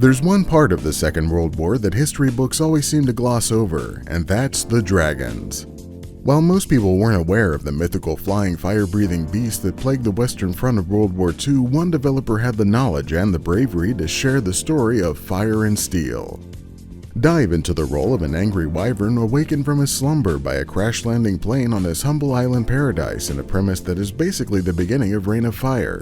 There's one part of the Second World War that history books always seem to gloss over, and that's the dragons. While most people weren't aware of the mythical flying fire-breathing beast that plagued the Western Front of World War II, one developer had the knowledge and the bravery to share the story of Fire and Steel. Dive into the role of an angry wyvern awakened from his slumber by a crash-landing plane on his humble island paradise in a premise that is basically the beginning of Reign of Fire.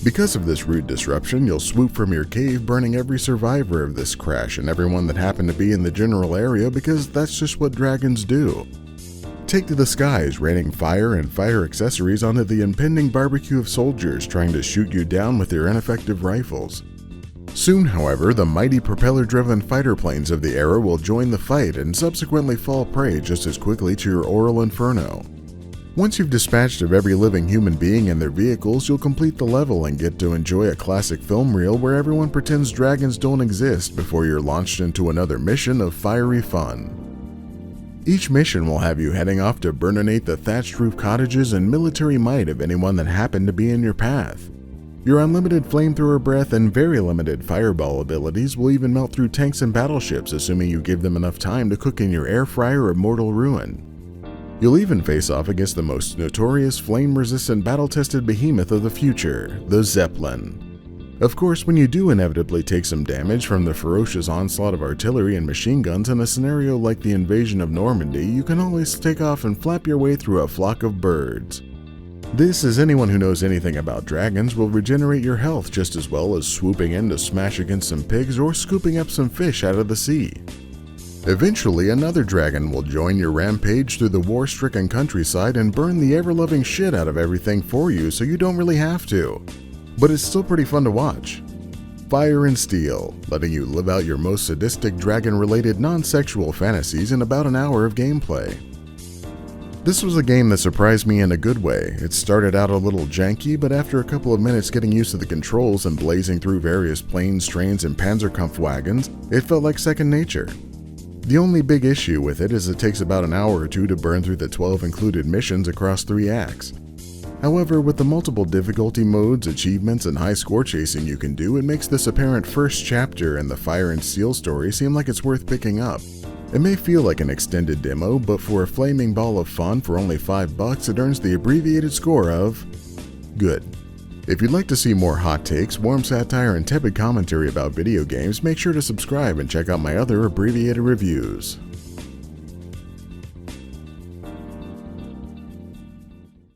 Because of this rude disruption, you'll swoop from your cave, burning every survivor of this crash and everyone that happened to be in the general area, because that's just what dragons do. Take to the skies, raining fire and fire accessories onto the impending barbecue of soldiers trying to shoot you down with their ineffective rifles. Soon, however, the mighty propeller-driven fighter planes of the era will join the fight and subsequently fall prey just as quickly to your oral inferno. Once you've dispatched of every living human being and their vehicles, you'll complete the level and get to enjoy a classic film reel where everyone pretends dragons don't exist before you're launched into another mission of fiery fun. Each mission will have you heading off to burninate the thatched roof cottages and military might of anyone that happened to be in your path. Your unlimited flamethrower breath and very limited fireball abilities will even melt through tanks and battleships, assuming you give them enough time to cook in your air fryer of mortal ruin. You'll even face off against the most notorious flame-resistant battle-tested behemoth of the future, the Zeppelin. Of course, when you do inevitably take some damage from the ferocious onslaught of artillery and machine guns in a scenario like the invasion of Normandy, you can always take off and flap your way through a flock of birds. This, as anyone who knows anything about dragons, will regenerate your health just as well as swooping in to smash against some pigs or scooping up some fish out of the sea. Eventually, another dragon will join your rampage through the war-stricken countryside and burn the ever-loving shit out of everything for you, so you don't really have to. But it's still pretty fun to watch. Fire and Steel, letting you live out your most sadistic dragon-related non-sexual fantasies in about an hour of gameplay. This was a game that surprised me in a good way. It started out a little janky, but after a couple of minutes getting used to the controls and blazing through various planes, trains, and Panzerkampfwagons, it felt like second nature. The only big issue with it is it takes about an hour or two to burn through the 12 included missions across 3 acts. However, with the multiple difficulty modes, achievements, and high score chasing you can do, it makes this apparent first chapter in the Fire and Steel story seem like it's worth picking up. It may feel like an extended demo, but for a flaming ball of fun for only $5, it earns the abbreviated score of good. If you'd like to see more hot takes, warm satire, and tepid commentary about video games, make sure to subscribe and check out my other abbreviated reviews.